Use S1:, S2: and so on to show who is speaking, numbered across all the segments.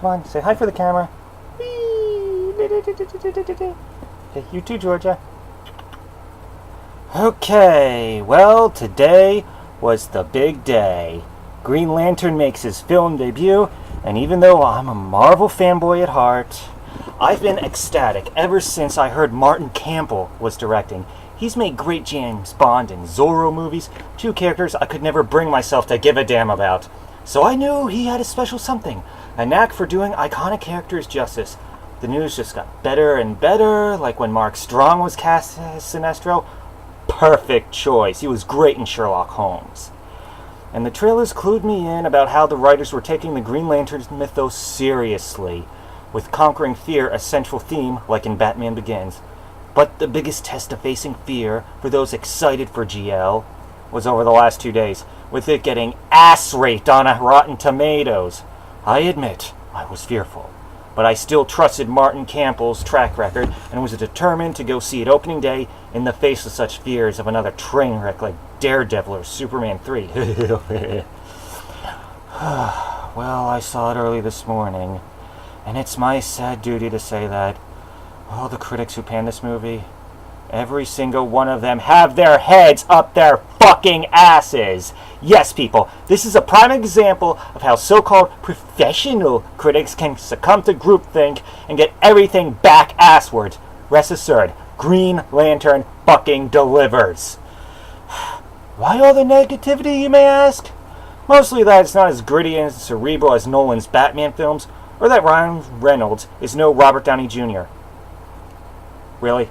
S1: Come on, say hi for the camera. Okay, you too, Georgia. Okay, well, today was the big day. Green Lantern makes his film debut, and even though I'm a Marvel fanboy at heart, I've been ecstatic ever since I heard Martin Campbell was directing. He's made great James Bond and Zorro movies, two characters I could never bring myself to give a damn about. So I knew he had a special something, a knack for doing iconic characters justice. The news just got better and better, like when Mark Strong was cast as Sinestro. Perfect choice. He was great in Sherlock Holmes. And the trailers clued me in about how the writers were taking the Green Lantern's mythos seriously, with conquering fear a central theme like in Batman Begins. But the biggest test of facing fear for those excited for GL was over the last 2 days, with it getting ass-raped on Rotten Tomatoes. I admit, I was fearful, but I still trusted Martin Campbell's track record and was determined to go see it opening day in the face of such fears of another train wreck like Daredevil or Superman 3. Well, I saw it early this morning, and it's my sad duty to say that all the critics who panned this movie, every single one of them have their heads up their fucking asses. Yes, people, this is a prime example of how so-called professional critics can succumb to groupthink and get everything back asswards. Rest assured, Green Lantern fucking delivers. Why all the negativity, you may ask? Mostly that it's not as gritty and cerebral as Nolan's Batman films, or that Ryan Reynolds is no Robert Downey Jr. Really?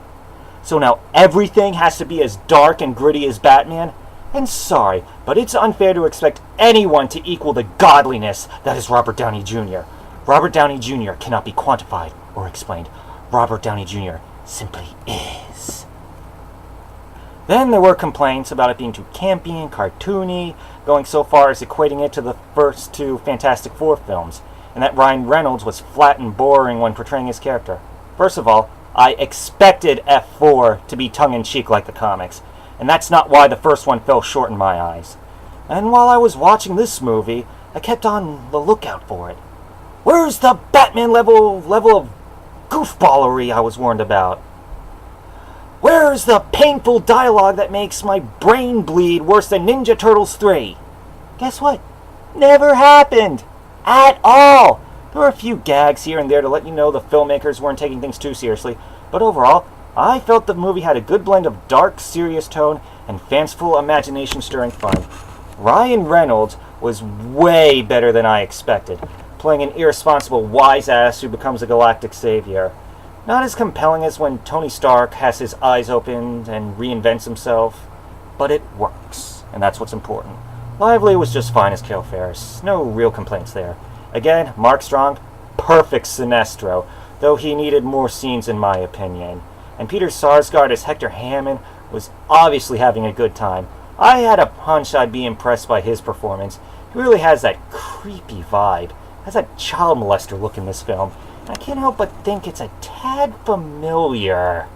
S1: So now everything has to be as dark and gritty as Batman? And sorry, but it's unfair to expect anyone to equal the godliness that is Robert Downey Jr. Robert Downey Jr. cannot be quantified or explained. Robert Downey Jr. simply is. Then there were complaints about it being too campy and cartoony, going so far as equating it to the first two Fantastic Four films, and that Ryan Reynolds was flat and boring when portraying his character. First of all, I expected F4 to be tongue-in-cheek like the comics, and that's not why the first one fell short in my eyes. And while I was watching this movie, I kept on the lookout for it. Where's the Batman level of goofballery I was warned about? Where's the painful dialogue that makes my brain bleed worse than Ninja Turtles 3? Guess what? Never happened. At all. There were a few gags here and there to let you know the filmmakers weren't taking things too seriously, but overall, I felt the movie had a good blend of dark, serious tone and fanciful, imagination-stirring fun. Ryan Reynolds was way better than I expected, playing an irresponsible wise-ass who becomes a galactic savior. Not as compelling as when Tony Stark has his eyes opened and reinvents himself, but it works, and that's what's important. Lively was just fine as Carol Ferris. No real complaints there. Again, Mark Strong, perfect Sinestro, though he needed more scenes in my opinion. And Peter Sarsgaard as Hector Hammond was obviously having a good time. I had a hunch I'd be impressed by his performance. He really has that creepy vibe. Has that child molester look in this film. And I can't help but think it's a tad familiar.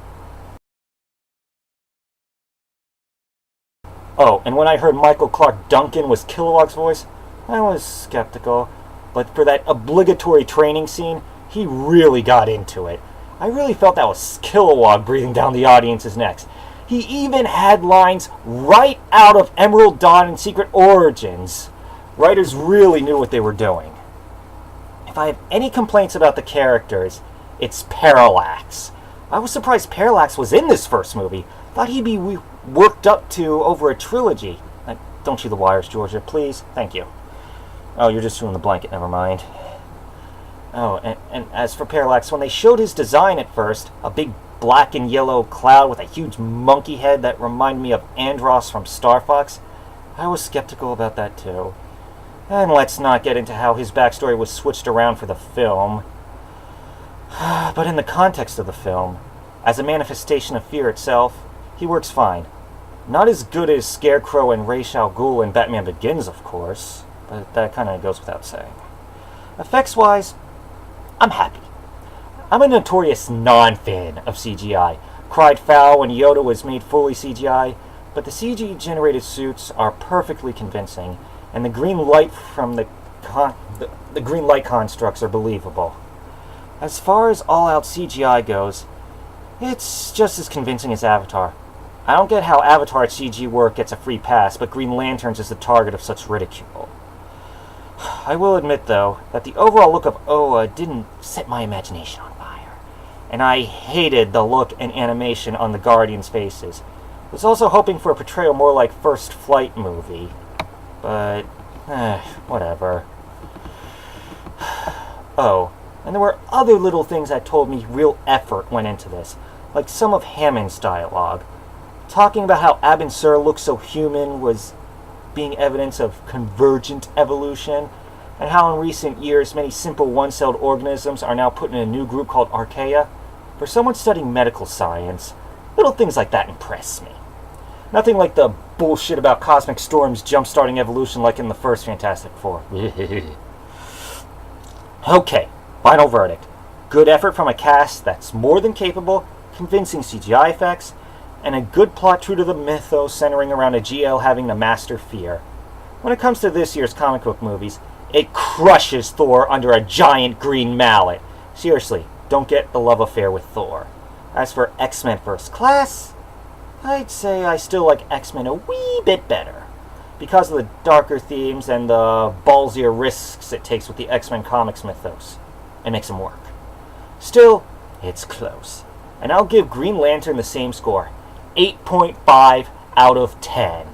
S1: Oh, and when I heard Michael Clarke Duncan was Kilowog's voice, I was skeptical. But for that obligatory training scene, he really got into it. I really felt that was Kilowog breathing down the audience's necks. He even had lines right out of Emerald Dawn and Secret Origins. Writers really knew what they were doing. If I have any complaints about the characters, it's Parallax. I was surprised Parallax was in this first movie. Thought he'd be worked up to over a trilogy. Don't chew the wires, Georgia, please. Thank you. Oh, you're just chewing the blanket, never mind. Oh, and as for Parallax, when they showed his design at first, a big black and yellow cloud with a huge monkey head that reminded me of Andros from Star Fox, I was skeptical about that too. And let's not get into how his backstory was switched around for the film. But in the context of the film, as a manifestation of fear itself, he works fine. Not as good as Scarecrow and Ra's al Ghul in Batman Begins, of course, but that kind of goes without saying. Effects-wise, I'm happy. I'm a notorious non-fan of CGI. Cried foul when Yoda was made fully CGI, but the CG-generated suits are perfectly convincing, and the green light from the the green light constructs are believable. As far as all-out CGI goes, it's just as convincing as Avatar. I don't get how Avatar CG work gets a free pass, but Green Lanterns is the target of such ridicule. I will admit, though, that the overall look of Oa didn't set my imagination on fire, and I hated the look and animation on the Guardians' faces. I was also hoping for a portrayal more like First Flight movie, but, whatever. Oh, and there were other little things that told me real effort went into this, like some of Hammond's dialogue. Talking about how Abin Sur looks so human was being evidence of convergent evolution, and how in recent years many simple one-celled organisms are now put in a new group called Archaea. For someone studying medical science, little things like that impress me. Nothing like the bullshit about cosmic storms jump-starting evolution like in the first Fantastic Four. Okay, final verdict. Good effort from a cast that's more than capable, convincing CGI effects, and a good plot true to the mythos centering around a GL having to master fear. When it comes to this year's comic book movies, it crushes Thor under a giant green mallet. Seriously, don't get the love affair with Thor. As for X-Men First Class, I'd say I still like X-Men a wee bit better, because of the darker themes and the ballsier risks it takes with the X-Men comics mythos. It makes them work. Still, it's close, and I'll give Green Lantern the same score, 8.5 out of 10.